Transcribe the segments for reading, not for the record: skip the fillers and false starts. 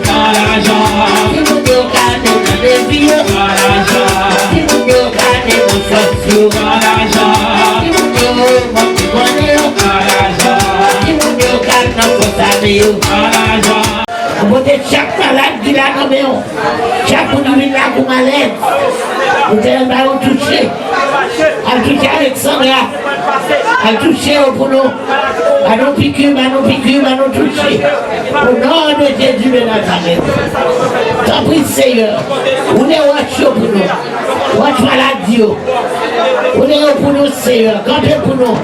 par l'argent. Si vous nous gardez dans les vieux, par l'argent. Si vous nous gardez dans sociaux, par l'argent. Si vous nous gardez par l'argent. Si vous nous gardez dans vos amis, par l'argent. Vous êtes chaque malade qui l'a nommé, chaque monde qui l'a comme malade. Vous êtes là où toucher. À toucher Alexandra. À toucher au boulot. À nos piqûres, à nos piqûres, à nos toucher. Au nom de Jésus de Nazareth. T'en prie Seigneur. Vous êtes watch pour nous. Watch maladie. Vous êtes pour nous Seigneur. Campez pour nous.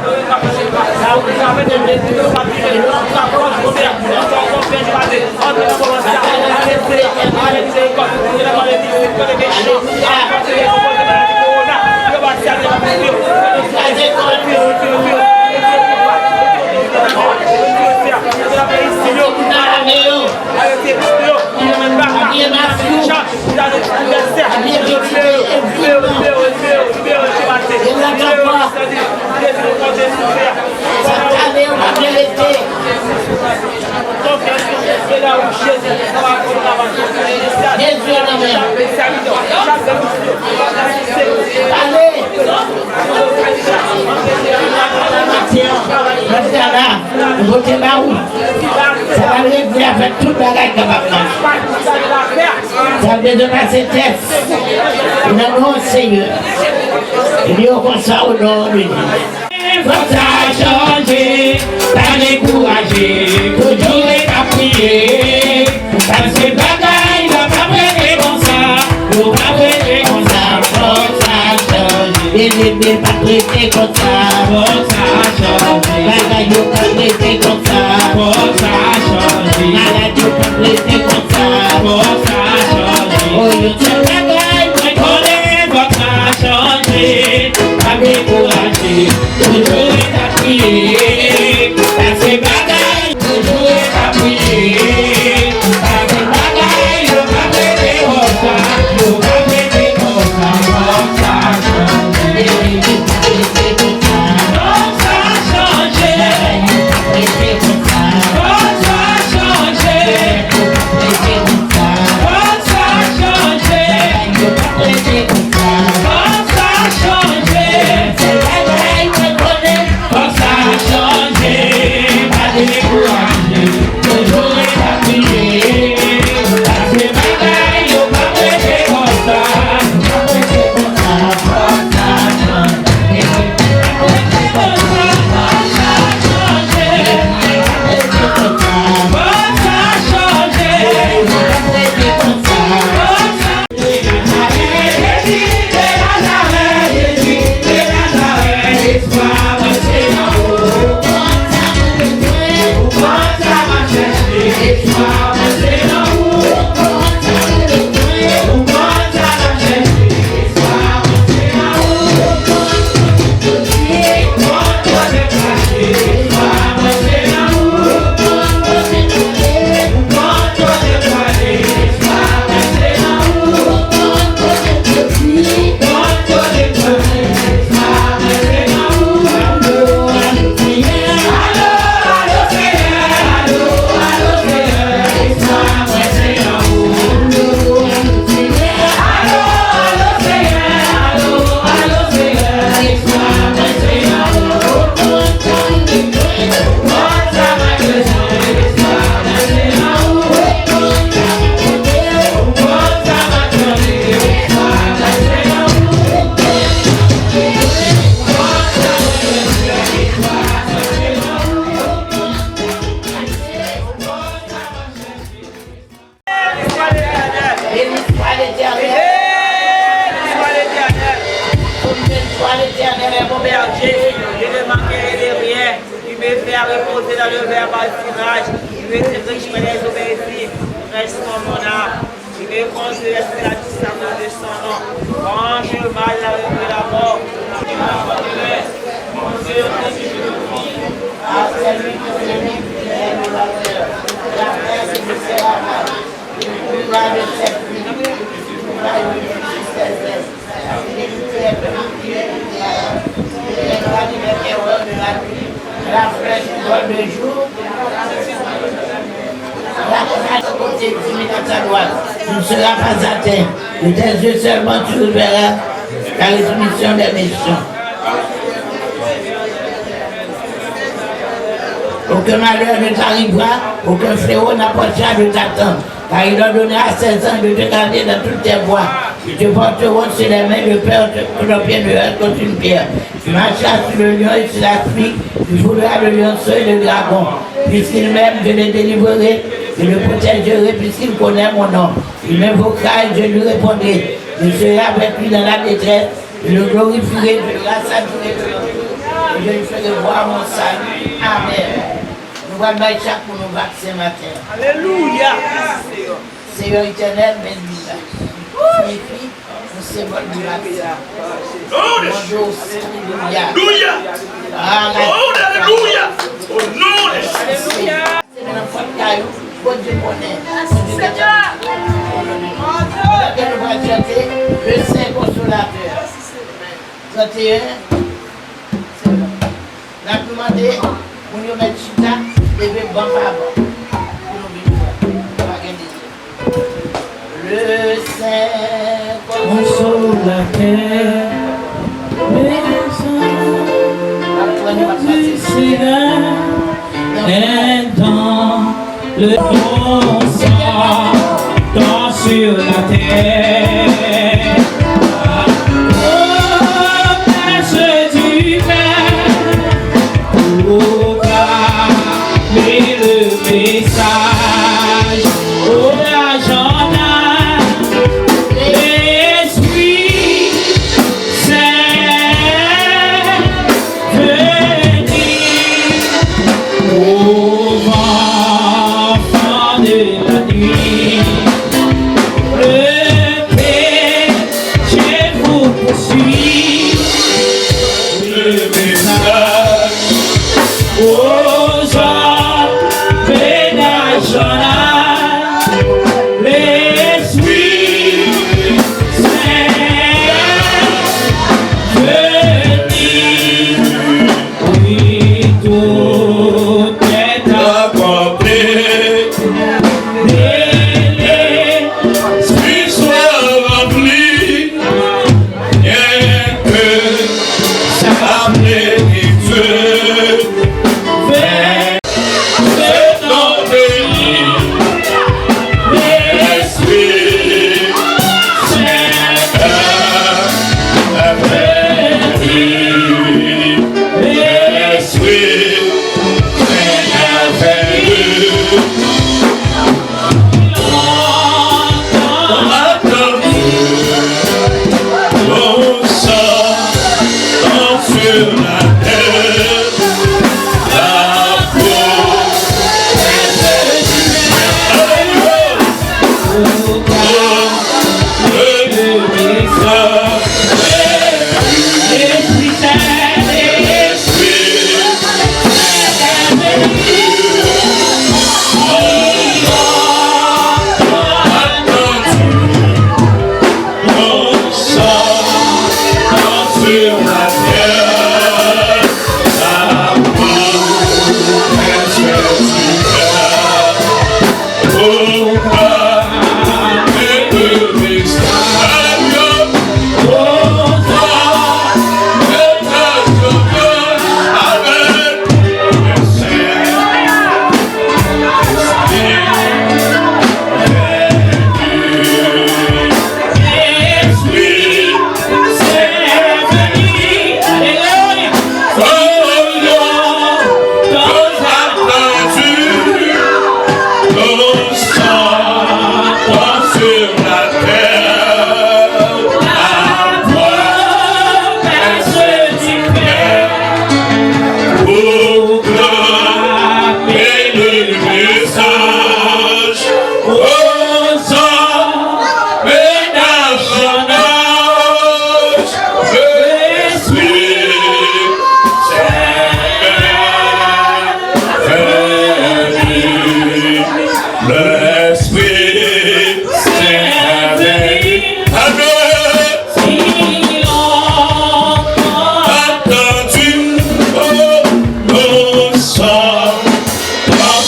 Votez là où ça va régler avec tout le bagage qui va marcher. Ça va donner ses tests. Non, non, Seigneur. Il y a comme ça au nom de Dieu. Faut ça changer, t'as découragé, toujours est à prier. Parce que bagaille va pas prêter comme ça, faut pas prêter comme ça, faut ça changer. Et les pas prêter comme ça, faut ça changer. Bagaille va pas prêter comme ça, faut ça changer. Maladie va pas prêter comme ça, faut ça changer. Oh, you tell bagaille, moi connais votre changer, pas découragé. Toujours est à prier, parce que bagaille, toujours est à prier, parce que bagaille, le pas prêter comme ça, le pas prêter comme ça, comme ça changer, comme ça changer, comme ça changer, reposer dans le verbe alfinage, il veut être riche, mais les obéis, reste mon monarque. Il veut conduire la discernance de son nom. Range le mal, la rue de la mort. Mon Dieu, à celui qui est le valeur. La paix, c'est le sérail. Il va le faire plus. Il va le faire la fidélité est de les droits du météore de la nuit, la fraîche du bon de jour, la côté eximé à sa droite. Tu ne seras pas atteint. De tes yeux seulement tu verras la résurrection des méchants. Aucun malheur ne t'arrivera, aucun fléau n'approchera de ta tente. Car il leur donnera 16 ans de te garder dans toutes tes voies. Ils te porteront sur les mains de peur que le pied de heurte contre une pierre. Tu marcheras sur le lion et sur la pluie, tu fouleras le lionceau et le dragon. Puisqu'il m'aime, je le délivrerai, je le protégerai puisqu'il connaît mon nom. Il m'invoquera et je lui répondrai. Je serai avec lui dans la détresse, je le glorifierai, je le rassasirai de l'eau. Et je lui ferai voir mon salut. Amen. Nous allons mettre chaque pour nous vacciner matin. Alléluia. Seigneur éternel, bénis-la. Signifie un symbole du vaccin. Mon Dieu, alléluia. Alléluia. Au nom de Jésus. C'est un enfant de caillou, bon Dieu connaît. Nous allons chanter le Saint Consolateur. 31. On a demandé pour nous mettre chita, lever bon par bon. Pour nous vivre. Le Saint Consolateur, maison du Seigneur, est dans le bon sang, dans sur la terre. Message au agenda, l'Esprit Saint venir aux enfants de la nuit. Le péché vous poursuit, le message aux hommes. L'Esprit Saint venir, oui, tout est accompli. L'Esprit soit rempli, rien que sa plénitude.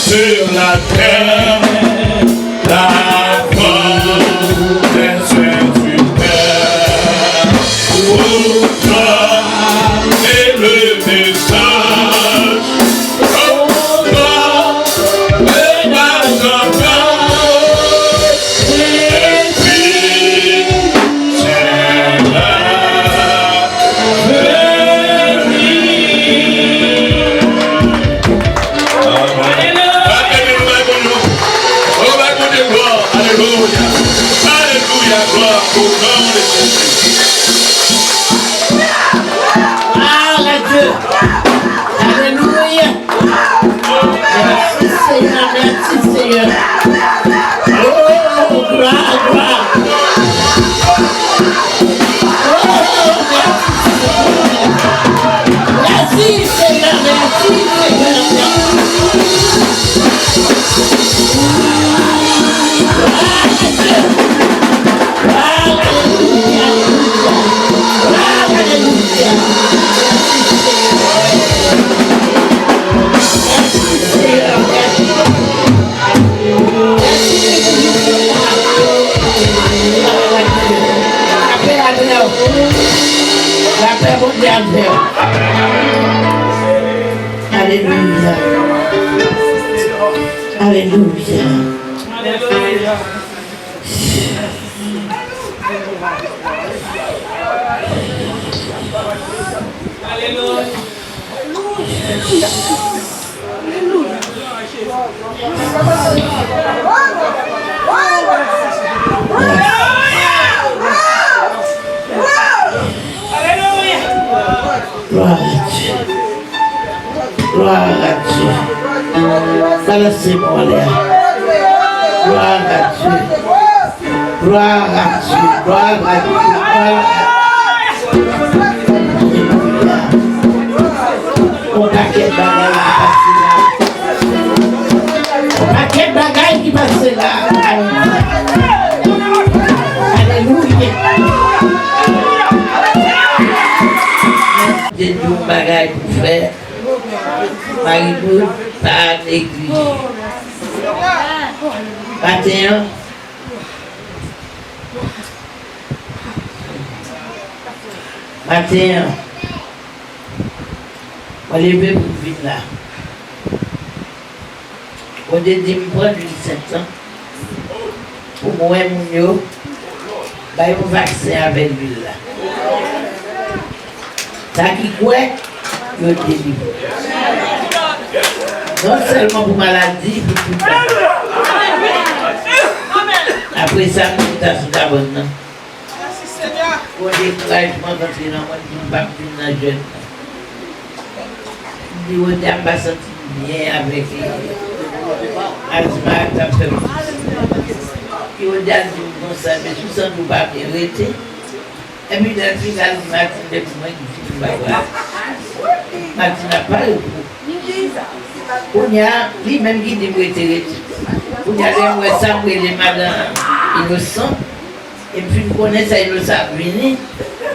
Sur la terre, grandeur. Alléluia. Alléluia. Gloire à Dieu. Gloire à Dieu. Balancez-moi là. Gloire à Dieu. Gloire à Dieu. Gloire à Dieu. Alléluia. On paquet de bagailles qui passe là. Alléluia. J'ai tout bagaille pour faire. Marie-Paul, pas négligé. Matin, on lever pour vivre là. On dit me prendre 1700 pour moi, mon yo, bah, un vaccin avec lui là. Ça qui quoi, je délivre. Non seulement pour maladie, pour tout ça. Après ça, je suis d'abord. Pour découragement, quand je suis dans le jeune. Je dis, on n'a pas senti bien avec asthme, ça fait plus. Et on dit, bon, ça, mais tout ça, nous pas bien arrêter. Et puis, la fille, elle m'a dit, pour moi, qui dit, Martin n'a pas le coup. On y a, lui-même qui dit, on y a les ça, les madame innocents. Et puis, nous connaissons ça innocent, venir.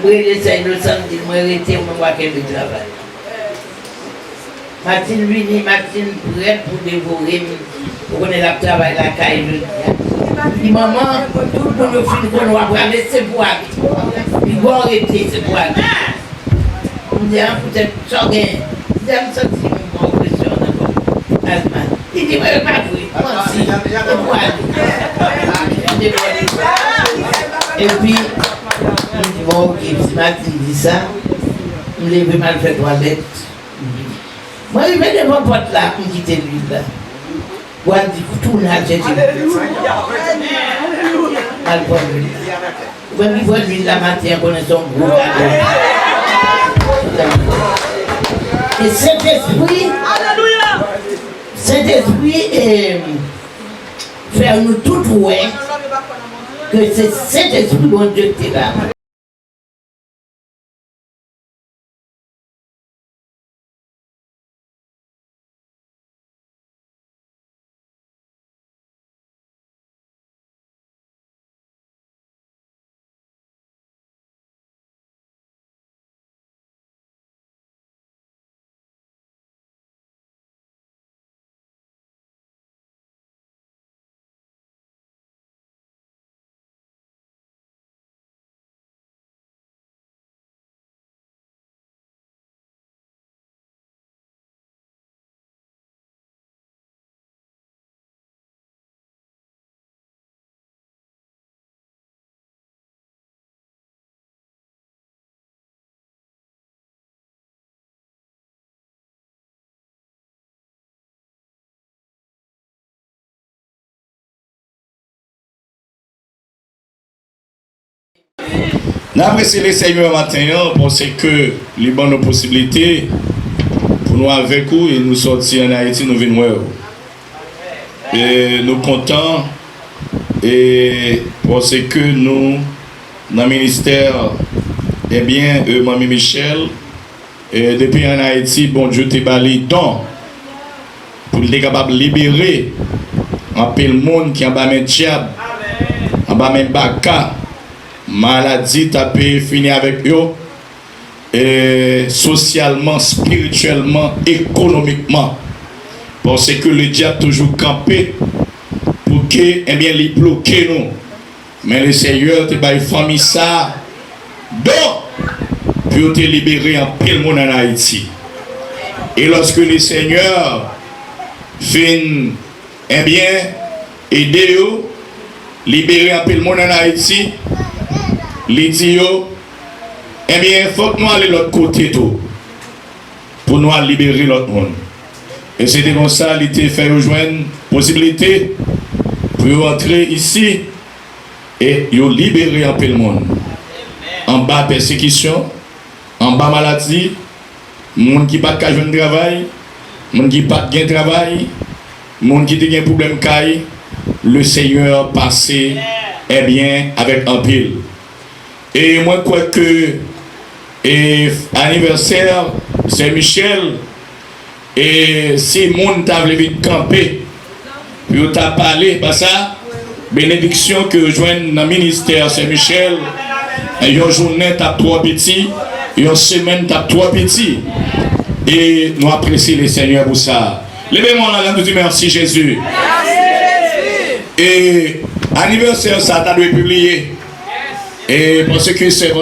Moi, ça innocent, dit, moi, arrêter, on me voit qu'elle travail. Martine Vini, Martine prête pour dévorer, pour qu'on ait le travail, la caille, le dit, maman, tout le monde fait qu'on va braver, c'est pour aller. Il va arrêter, c'est pour aller. On dit, peut-être, ça gagne. J'aime ça, c'est mon pression d'abord. Il dit, mais pas vrai, moi aussi, c'est pour aller. Et puis, il dit, bon, ok, si Martine dit ça, il lève mal fait toilette. Moi, il met devant la porte là, pour quitter l'huile là. Moi, je dis, tout le monde a jeté l'huile. Mal pour l'huile. Quand il voit l'huile la matin, on est son gros cadeau. Et cet esprit fait nous tout ouais que c'est cet esprit bon Dieu qui est là. N'appréciez les Seigneur matin parce que les bonnes possibilités pour nous avec vous et nous sortir en Haïti, nous venons voir. Et nous comptons et parce que nous, dans le ministère, eh bien, Mamie Michel, et depuis en Haïti, bon Dieu t'a bali don pour être capable de libérer un peu le monde qui est en bas de diable, en bas de baka. Maladie, tu peux finir avec eux, et socialement, spirituellement, économiquement. Parce que le diable toujours campé pour que, eh bien, les bloquer nous. Mais le Seigneur te baille famille ça. Donc, pour te libérer en pile monde en Haïti. Et lorsque le Seigneur fin eh bien aider eux, libérer un peu le monde en Haïti, les dit eh bien, il faut que nous allions de l'autre côté tout, pour nous libérer l'autre monde. Et c'était comme ça, il était fait rejoindre possibilité pour entrer ici et libérer un peu le monde. En bas persécution, en bas maladie, monde qui pas de de travail, monde qui pas de travail, monde qui a un problème caille, le Seigneur passé eh bien avec un pile. Et moi crois que anniversaire c'est Michel et si monde t'a voulu camper pour t'a parlé pas ça bénédiction que joindre dans ministère c'est Michel une journée t'as 3 petits une semaine t'as 3 petits et nous apprécions le Seigneur pour ça. Levez-moi là, nous disons merci Jésus. Et anniversaire ça t'as dû publier et parce que c'est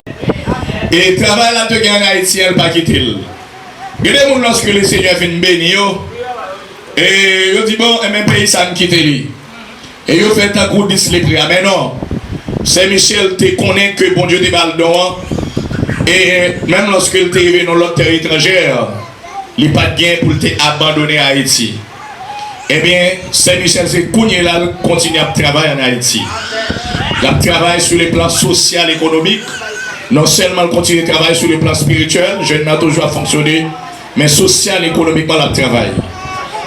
et travail là te gagne en Haïti elle pas quitter. Regardez mon lorsque le Seigneur vient bénir et il dit bon même pays ça me quitte lui. Et il fait un coup de discipline mais non. Saint Michel te connaît que bon Dieu te parle d'or et même lorsque il est arrivé dans l'autre terre étrangère, il n'a pas de gain pour te abandonner à Haïti. Eh bien, Saint-Michel, c'est qu'on là, continue à travailler en Haïti. Il travaille sur les plans social et économique. Non seulement il continue à travailler sur le plan spirituel, je n'ai toujours à fonctionner, mais social et économiquement, il travaille.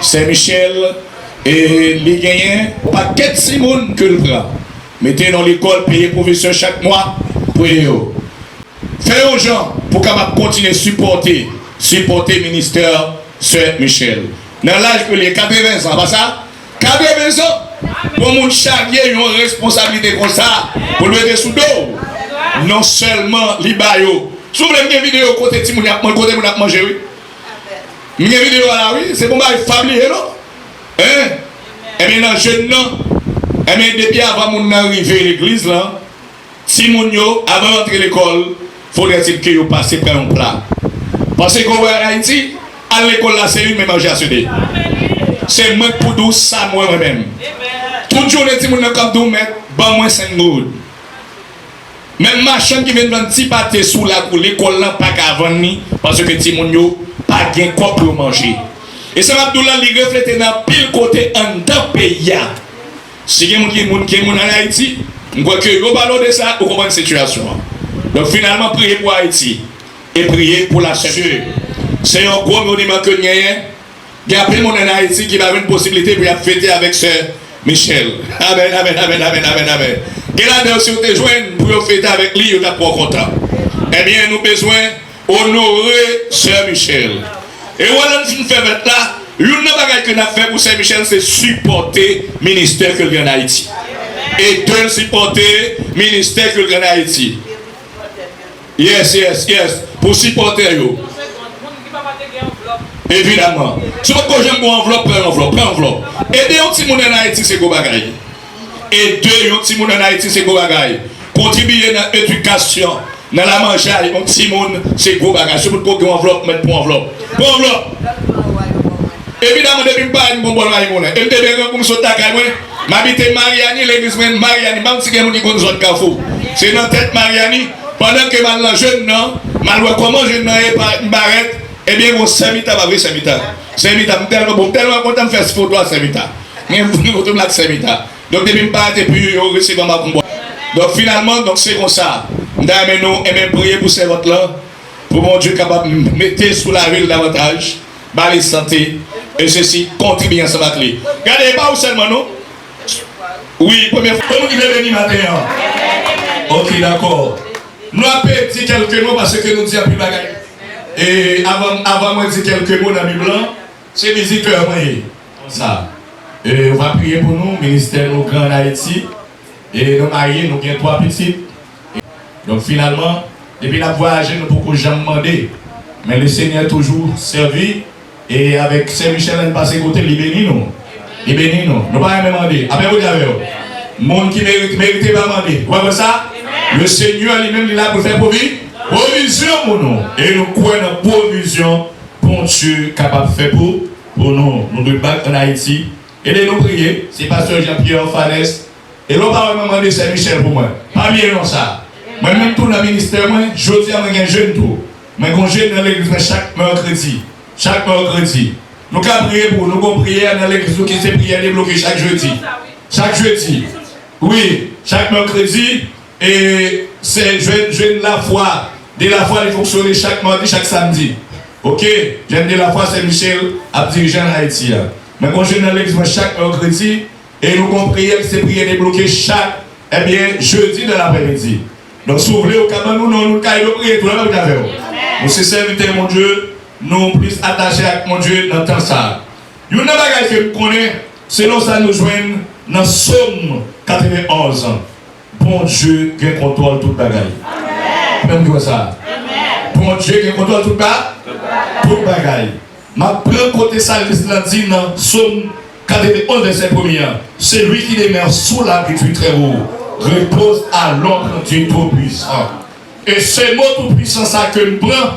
Saint-Michel, et les gagnants, pas 4 monde que le prend. Mettez dans l'école, payez professeur chaque mois pour eux. Faites aux gens pour qu'ils continuent à supporter le ministère Saint-Michel. Dans l'âge que les 80 ans, pas ça? 80 ans, pour mon charrier une responsabilité comme ça, pour le mettre sous dos. Non seulement l'Ibayo. Si vous voulez une vidéo côté de côté de manger, oui. Une vidéo là, oui, c'est pour moi, il faut oublier, non? Hein? Eh bien, dans le jeune, non. Eh bien, depuis avant mon arriver à l'église, là, si mon yo, avant d'entrer à l'école, il faudrait-il que vous passiez par un plat. Parce qu'on voit en Haïti, à l'école là, c'est une même manger à se dire. C'est moi pour douce, ça moi-même. Toute journée, si mon comme d'où mettre, bon, moi 5 gouttes. Même machin qui vient de petit pâté sous la cour, l'école là, pas qu'à vendre, parce que si mon yo, pas gain quoi pour manger. Et ça m'a dit là, il reflète dans pile côté en dans pays. Si il y a des gens en Haïti, je crois que vous parlez de ça, vous comprenez la situation. Donc finalement, priez pour Haïti et priez pour la chute. C'est un gros monument que nous avons. Il y a plein de monde en Haïti qui va avoir une possibilité pour fêter avec Sœur Michel. Amen, amen, amen, amen, amen, amen. Et là, si vous te joignez pour fêter avec lui, vous êtes pas content. Eh bien, nous avons besoin d'honorer Sœur Michel. Et voilà, nous faisons là. L'une des choses que nous avons fait pour Saint-Michel, c'est supporter le ministère que nous avons en Haïti. Et de supporter le ministère que nous avons en Haïti. Yes, yes, yes. Pour supporter eux. Évidemment. Si vous avez une enveloppe, prenez enveloppe. Aider un petit monde en Haïti, c'est gros bagaille. Aider un petit monde en Haïti, c'est gros bagaille. Contribuer dans l'éducation, dans la mangeaille, un petit monde, c'est gros bagaille. Si vous avez une enveloppe, mettez pour enveloppe. Pour enveloppe. Évidemment, depuis que je parle de bon bon, je suis bien comme ça, je m'habite Mariani, l'église Mariani, même si je suis dans zone Carrefour. C'est dans la tête Mariani, pendant que je suis jeune, je vois comment je suis une barrette, eh bien, mon Saint-Mita va voir Saint-Mita. Saint-Mita, je suis tellement content de faire ce photo à Saint-Mita. Je suis photo de Saint-Mita. Donc, depuis que je parle, puis je recevais ma combat. Donc, finalement, c'est comme ça. Nous allons prier pour ces votes-là, pour mon Dieu capable de mettre sous la ville davantage, les santé. Et ceci contribue ensemble avec lui. Regardez pas où seulement nous. Oui, première fois. Comment il est venu matin? Ok, d'accord. Nous avons dit quelques mots parce que nous disons plus bagaille. Et avant moi de dire quelques mots dans la Bible, c'est visiteur. Ça. Et on va prier pour nous, ministère nous grand Haïti. Et nous mariés, nous avons 3 petits. Donc finalement, depuis la voyage, nous ne pouvons jamais demander. Mais le Seigneur a toujours servi. Et avec Saint-Michel, on passe côté, il bénit nous. Il bénit nous. Nous ne pouvons pas demander. Après, vous avez le monde qui mérite pas demander. Vous voyez ça? Le Seigneur lui-même, il est là pour faire pour vivre. Provision pour nous. Et nous croyons dans la provision pour Dieu capable de faire pour nous. Nous devons battre en Haïti. Et de nous prier. C'est pasteur Jean-Pierre Fanès. Et l'on va demander Saint-Michel pour moi. Pas bien non ça. Moi-même, tout dans le ministère, je dis à moi, je suis jeune tout. Je suis jeune dans l'église chaque mercredi. Chaque mercredi. Nous avons prié pour nous. Nous avons prié dans l'église qui s'est prié débloqué chaque jeudi. Chaque jeudi. Oui, chaque mercredi. Et c'est jeune la foi. Dès la foi, il fonctionne chaque mardi, chaque samedi. Ok? J'aime de la foi, Saint-Michel, à diriger en Haïti. Mais quand je suis dans l'église chaque mercredi, et nous avons prié, c'est prié débloqué chaque jeudi de l'après-midi. Donc, si vous voulez, au cas où nous avons prié, tout le monde avec vous. Nous sommes serviteurs, mon Dieu, nous plus attachés avec mon Dieu dans le temps ça. Il y a une chose que nous connaissons, selon ça nous joignent dans Somme 91 ans. Bon Dieu qui contrôle toute bagaille. Même dire ça. Bon Dieu qui contrôle toute bagaille. Ma prends côté ça, l'Islam dit dans Somme 91 verset 1er. C'est lui qui demeure sous l'abri du Très-Haut repose à l'ombre du Tout-Puissant. Et ce mot Tout-Puissant ça que nous prenons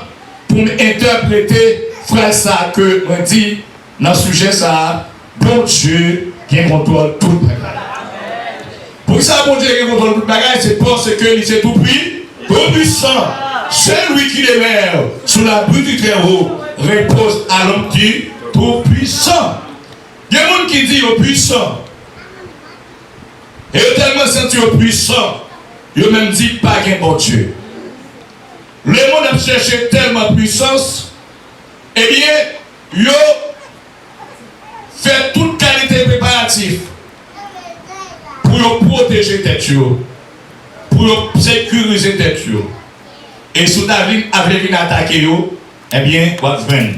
pour m'interpréter frère ça que on dit dans le sujet ça, bon Dieu qui contrôle toute bagaille. Pour ça, bon Dieu qui contrôle toute bagaille, c'est parce que il est tout-puissant. C'est lui qui demeure sous l'abri du Très-Haut repose à l'ombre du Tout-Puissant. Il y a des gens qui disent au puissant. Et ils ont tellement senti au puissant. Ils ont même dit pas qu'un bon Dieu. Le monde a cherché tellement de puissance. Eh bien, ils ont fait toute qualité préparative pour protéger tête, pour sécuriser tête. Et si David avait venir attaquer, eh bien, on va venir.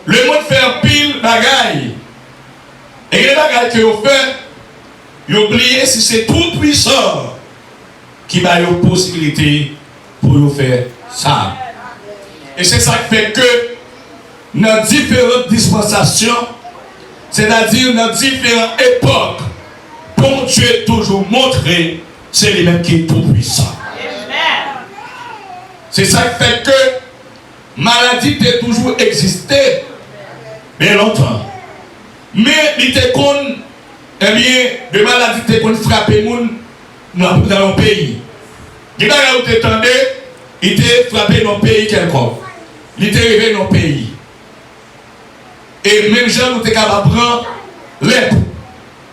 Le monde fait un pile bagaille. Et les bagailles que vous faites, vous oubliez si c'est tout puissant qui va avoir la possibilité pour vous faire ça. Et c'est ça qui fait que dans différentes dispensations, c'est-à-dire dans différentes époques, bon Dieu est toujours montré, c'est lui-même qui est tout puissant. C'est ça qui fait que maladie a toujours existé. Bien longtemps. Mais il était con, eh bien, de maladie était con frapper les gens dans le pays. Il était frappé dans le pays quelconque. Il était arrivé dans le pays. Et même gens nous étaient capables de prendre l'être.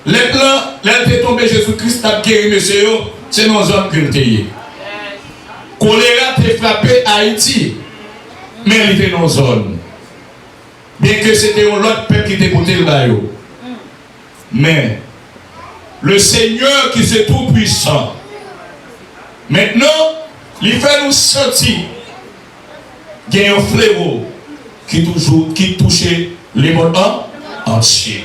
Les plans, l'être est tombé, Jésus-Christ a guéri monsieur, c'est dans zone qu'il était. Choléra était frappé à Haïti, mais il était dans zone. Bien que c'était un autre peuple qui était porté le baillot. Mais le Seigneur qui est tout puissant, maintenant, il fait nous sentir qu'il y a un fléau qui touchait le monde entier.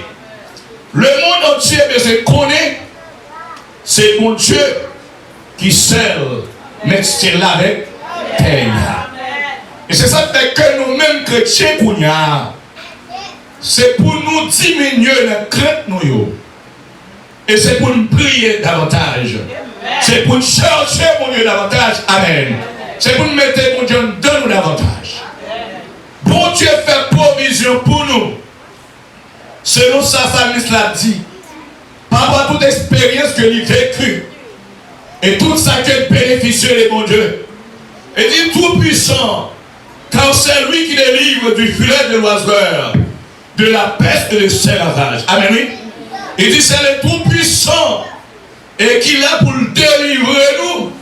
Le monde entier, je connais, c'est mon Dieu qui seul met c'est là avec terre. Et c'est ça fait que nous-mêmes chrétiens, c'est pour nous diminuer la crainte nous. Et c'est pour nous prier davantage. C'est pour nous chercher mon Dieu davantage. Amen. C'est pour nous mettre mon Dieu dans nous davantage. Bon Dieu fait provision pour nous. Selon sa famille l'a dit. Par rapport à toute expérience que lui vécu. Et tout ça que bénéficieux de mon Dieu. Et dit tout puissant. Car c'est lui qui délivre du filet de l'oiseleur, de la peste et de l'esclavage. Amen, oui. Il dit c'est le tout-puissant et qu'il a pour délivrer nous,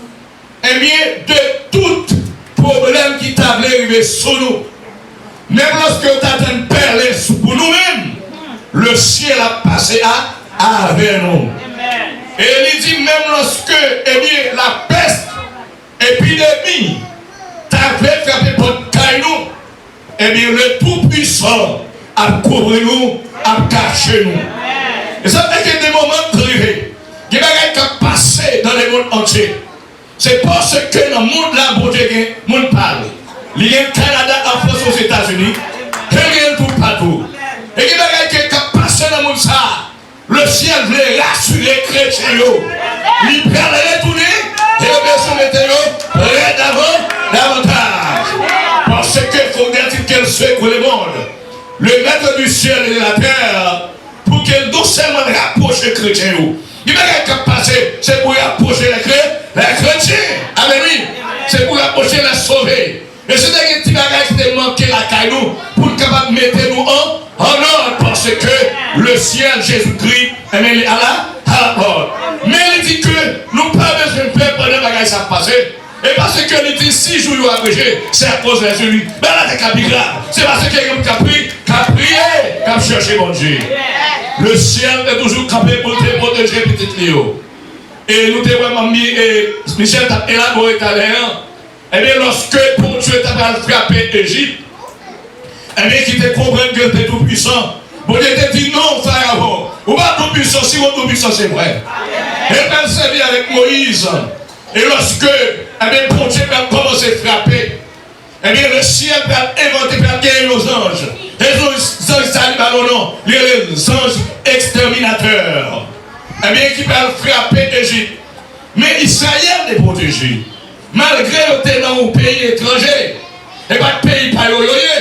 eh bien, de tout problème qui t'a arrivé sur nous. Même lorsque tu as une perle pour nous-mêmes, le ciel a passé avec nous. Et il dit même lorsque, eh bien, la peste, épidémie, t'avait frappé pour nous, eh bien, le tout-puissant a couvert nous, a caché nous. Et ça fait qu'il y a des moments privés. Il y a des gens qui ont passé dans le monde entier. C'est parce que dans le monde là, bon Dieu, le monde parle. Il y a au Canada, en France, aux États-Unis. Il y a tout partout. Et il y a des gens qui ont passé dans le monde ça. Le ciel voulait rassurer les chrétiens. Il perd les retourner. Et le météo, près davantage. Parce qu'il faut dire qu'elle secoue le monde. Le maître du ciel et de la terre, pour qu'elle doucement rapproche les chrétiens. Il n'y a pas qu'à passer, c'est pour rapprocher les chrétiens. Amen, oui. C'est pour rapprocher les sauvés. Et c'est un petit bagage qui te manque la caillou pour capable mettre nous en ordre parce que le ciel, Jésus-Christ, amen, est à la porte. Mais il dit que nous pas besoin de faire pendant le bagage ça passer. Et parce que il dit 6 jours à abrégé, c'est à cause de Jésus. Mais là, c'est grave. C'est parce qu'il y a quelqu'un qui a prié, qui a cherché mon Dieu. Le ciel est toujours campé pour te protéger, petit Léo. Et nous t'avons vraiment mis, Michel t'a élaboré tout à l'heure. Eh bien, lorsque pour Dieu t'a frappé l'Égypte, eh bien, qui te comprenne que tu es tout puissant. Bon Dieu te dit non, Pharaon. Ou pas tout puissant, si vous tout puissant, c'est vrai. Et bien, servi avec Moïse. Et lorsque, eh bien, pour Dieu va commencer à frapper, eh bien, le ciel va inventer, va gagner nos anges. Et les anges, ça non, les anges exterminateurs. Eh bien, qui va frapper l'Égypte. Mais Israël est protégé. Malgré que tu es dans un pays étranger. Et pas de pays pas yoyoye.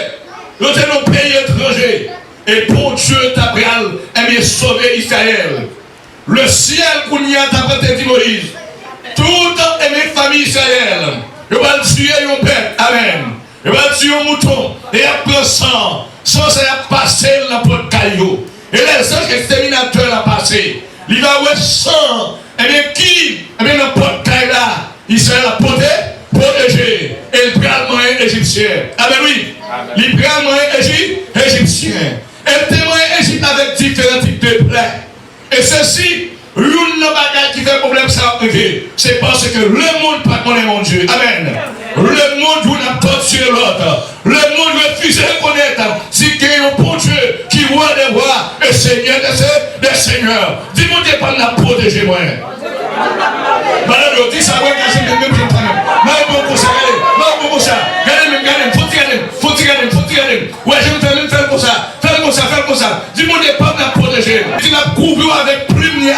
Tu es dans un pays étranger. Et pour Dieu, tu as bien sauvé Israël. Le ciel qu'on y a tapé dit Moïse. Tout les familles Israël. Je vais tuer un bête. Amen. Je vais tuer un mouton. Et après sang. Sans ça a passé la porte caillou. Et les anges exterminateurs l'ont passé. Il va avoir sang. Et bien qui? Et bien la porte caillou là. Israël a protégé. Et le prend moyen égyptien. Amen, oui. Il prend moyen égyptien. Et le témoin Égypte avec différents types de plaies. Et ceci, l'une de bagages qui fait problème, ça va arriver. C'est parce que le monde pas connaît mon Dieu. Amen. Le monde vous n'a pas tué l'autre. Le monde refuse de reconnaître si il y a un bon Dieu qui roi des rois et Seigneur des seigneurs. Dis-moi, Dieu pas n'a protégé moi. Madame, dis ça, moi, quand je me dis, ouais, je vais faire comme ça. Faire comme ça. Dis-moi, Dieu pas n'a protégé. Tu l'as couvert avec plume.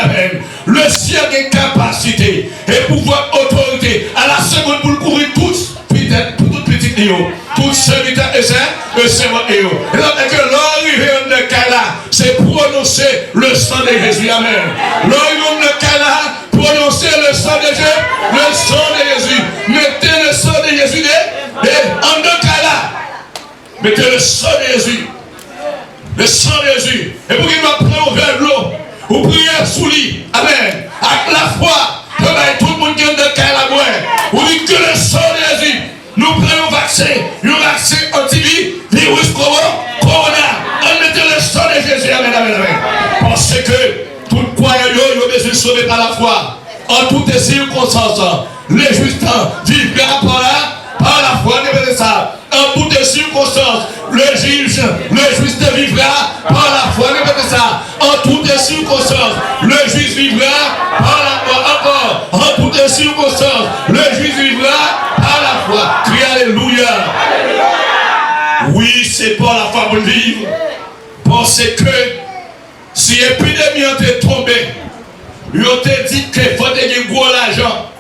Amen. Le ciel a une capacité et pouvoir autorité à la seconde pour le couvrir tous. Toutes petites néo, toutes serviteurs et servants et eux. Et que l'arrivée de Kala, c'est prononcer le sang de Jésus. Amen. L'arrivée de Kala, prononcer le sang de Jésus. Le sang de Jésus. Mettez le sang de Jésus en deux Kala. Mettez le sang de Jésus. Le sang de Jésus. Et pour qu'il va prendre au verre de l'eau, vous priez sous lui. Amen. Avec la foi, tout le monde qui est de Kala, vous dites que le sang de Jésus. Nous prenons un vaccin antivirus corona. On mettait le sang de Jésus. Amen. Parce que tout croyant, il est besoin de sauver par la foi. En toutes les circonstances, les justes vivront par la foi. Ça. En toutes les circonstances, le juste vivra par la foi. Ça. En toutes les circonstances, le juste vivra par la foi. Encore. En toutes les circonstances, le juste vivra par la foi. Crie alléluia. Oui, c'est pas la foi pour vivre. Parce que si l'épidémie a été tombée, il a dit qu'il faut gagner gros l'argent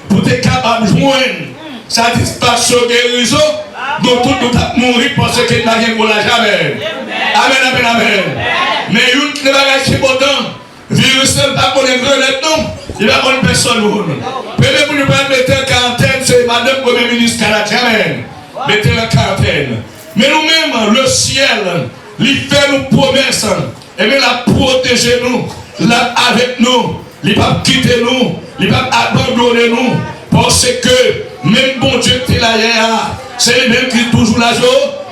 pour être capable de joindre satisfaction guérison. Donc tout le monde mourir parce qu'il n'a rien pour l'argent. Amen. Mais une qui va gâcher pourtant, virus ne va pas connaître le nom, il va connaître personne. Premier pour nous mettre en quarantaine, c'est Madame Premier ministre canadien. Amen. Mettez la quarantaine. Mais nous-mêmes, le ciel, il fait nos promesses. Et bien, il protéger nous, avec nous. Il ne va pas quitter nous, il ne va pas abandonner nous. Parce que même bon Dieu qui est là, c'est le même qui est toujours là,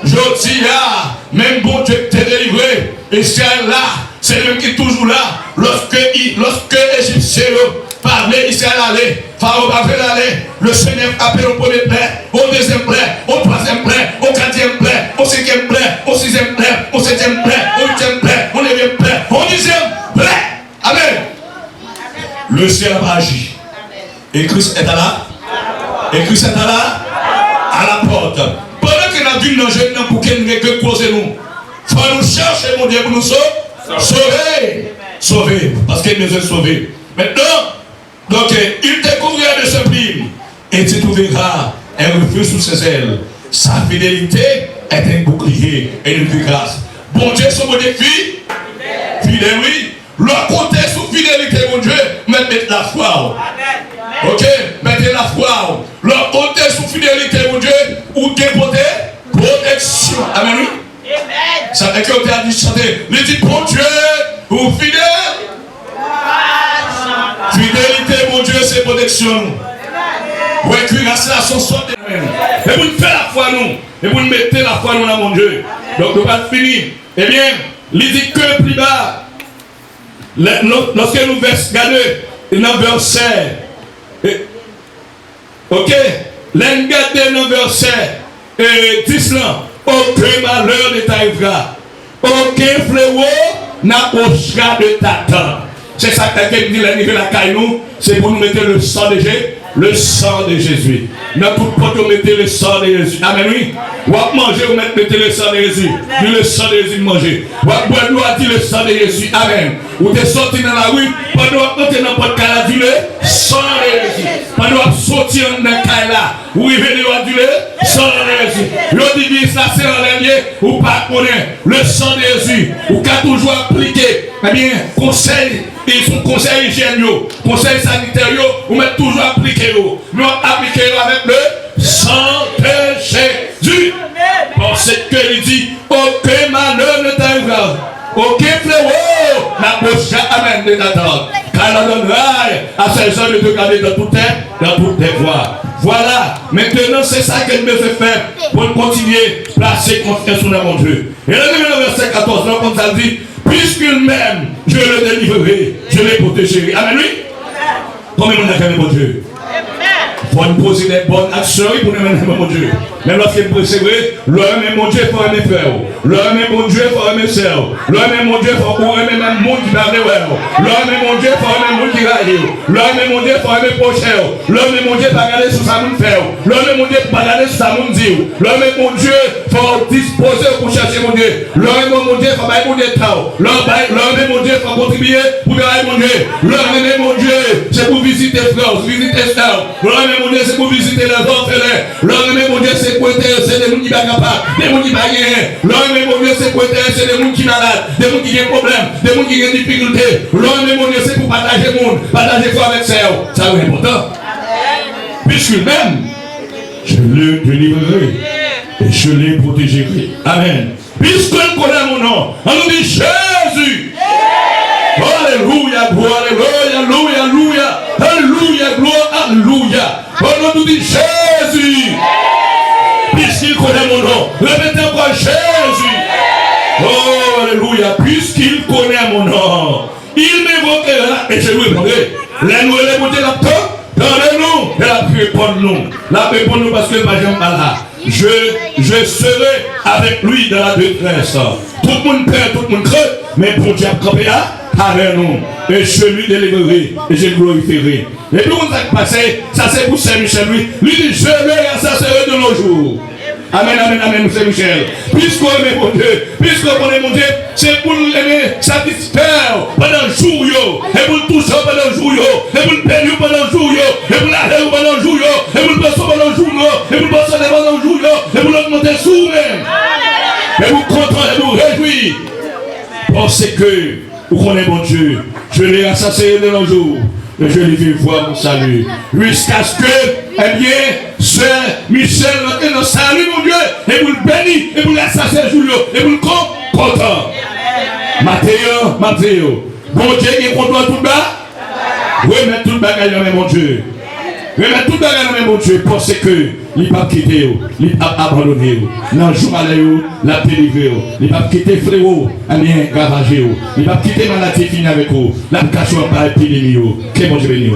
je dis là, même bon Dieu qui t'a délivré, et c'est là, c'est le même qui est toujours là. Lorsque les Égyptiens parlaient, Israël allait, Pharaon parlait aller, le Seigneur appelle au premier plaît, au deuxième plaît, au troisième plaît, au quatrième plaît, au cinquième plaît, au sixième plaît, au septième plaît, au huitième plaît, au neuvième plaît, au dixième plaît. Amen. Le ciel a agi. Et Christ est là. Et Christ est là. À la porte. Pendant qu'il a vu nos jeunes pour qu'il ne que causer nous. Il faut nous chercher, mon Dieu, pour nous sauver. Sauver. Parce qu'il nous a sauvés. Maintenant, donc, il découvrira de ce prime et tu trouveras un refuge sous ses ailes. Sa fidélité est un bouclier et une grâce. Bon Dieu, son bon défi, fidèle, oui. Leur côté sous fidélité, mon Dieu, mettez la foi. Ok, mettez la foi. Leur côté sous fidélité, mon Dieu, ou dépoter protection. Amen, oui. Ça fait que tu as dit chanter. Il dit, bon Dieu, ou fidèle. Fidélité, mon Dieu, c'est protection. Oui, grâce à son sort. Et vous faites la foi, nous. Et vous mettez la foi, nous, dans mon Dieu. Donc, nous allons finir. Eh bien, il dit que plus bas, lorsque nous regardons dans le verset, ok, regardez dans le verset 10 là, aucun malheur ne t'arrivera, aucun fléau n'approchera de ta tente. C'est ça que quelqu'un dit, l'arrivée la caille nous, c'est pour nous mettre le sang de Jésus. Le sang de Jésus. Dans toute porte, vous mettez le sang de Jésus. Amen, oui. Vous manger, vous mettez le sang de Jésus. Puis le sang de Jésus manger. Vous boire l'eau, dit le sang de Jésus. Amen. Vous êtes sorti dans la rue, pendant que vous êtes dans votre cas, dit le sang de Jésus. Pendant que vous sortez dans le cas là, vous revenez, vous dites le sang de Jésus. Vous dites, ça c'est en dernier, vous pas connaître le sang de Jésus. Vous pouvez toujours appliquer. Eh bien, conseil. Et son conseil hygiène, conseil sanitaire, vous mettez toujours appliqué. Nous appliquons avec le sang de Jésus. Parce qu'il dit, aucun malheur ne t'arrivera, aucun fléau n'approchera, amen, de ta tente. Car la donne à ces gens de te garder dans toutes tes voies. Voilà, maintenant c'est ça qu'elle me fait faire pour continuer à placer confiance dans mon Dieu. Et là, le verset 14, là, comme ça dit, puisqu'il m'aime, je le délivrerai, je le protégerai. Amen, oui. Combien de monde a mon Dieu? Il faut nous poser des bonnes actions pour nous aimer mon Dieu. Mais lorsqu'il persévère, l'homme est mon Dieu pour aimer frère. L'homme est mon Dieu pour aimer sœur. L'homme est mon Dieu pour aimer même monde qui va voir. L'homme est mon Dieu pour aimer monde qui va rire. L'homme est mon Dieu pour aimer prochain. L'homme est mon Dieu pour regarder sur sa monde faire. L'homme est mon Dieu pour regarder sur sa monde dire. L'homme est mon Dieu pour disposer pour chercher mon Dieu. L'homme est mon Dieu pour bailler mon Dieu temps. L'homme est mon Dieu pour contribuer pour bailler mon Dieu. L'homme est mon Dieu, c'est pour visiter frères, visiter sœurs. L'homme est mon Dieu, c'est pour visiter les orphelins. L'homme est mon Dieu, c'est pour intéresser des gens qui ne sont pas capables, des gens qui ne sont pas gagnés. L'homme est mon Dieu, c'est pour intéresser des gens qui sont malades, des gens qui ont des problèmes, des gens qui ont des difficultés. L'homme est mon Dieu, c'est pour partager le monde, partager foi avec sœurs. Ça c'est important. Puisque même, je le délivrerai et je les protégerai. Amen. Puisqu'il connaît mon nom, on nous dit Jésus. Alléluia, gloire, alléluia, alléluia, alléluia, alléluia, gloire, alléluia. On nous dit Jésus. Puisqu'il connaît mon nom, répétez encore Jésus. Oh, alléluia, puisqu'il connaît mon nom, il m'évoquera et je lui répondrai. Les nous les montées là-dedans, donnez-nous et la répondre-nous. La répondre-nous parce que ma jambe est là. Je serai avec lui dans la détresse. Tout le monde perd, tout le monde crée, mais pour Dieu campé là, avec nous. Et je lui délivrerai et je le glorifierai. Et puis on a passé, ça c'est pour Saint-Michel, lui dit, je vais assassiner de nos jours. Amen, amen, amen, Saint-Michel. Puisqu'on aime mon Dieu, puisqu'on aime mon Dieu, c'est pour l'aimer satisfaire pendant le jour, et pour le toucher pendant le jour, et pour le payer pendant le jour, et pour l'arrêter pendant le jour, et pour le passer pendant le jour, et pour le passer pendant le jour, et pour l'augmenter sous même. Et vous content et vous réjouir. Parce que vous connaissez mon Dieu, je l'ai assassiné de nos jours. Et je lui fais voir mon salut. Jusqu'à ce que, eh bien, Sœur Michel, notre salut, mon Dieu, et vous le bénissez, et vous l'assassez, et vous le content. Mathéo, bon Dieu qui est content tout bas, remettre tout bagage dans mon Dieu. Remettre tout bagage dans mon Dieu, parce que il ne va pas quitter, il ne va pas abandonner. Dans le jour malais, il va délivrer. Il ne va pas quitter frérot, il va gavager. Il ne va pas quitter maladie finie avec vous. L'application par épidémie. Que bon Dieu bénisse.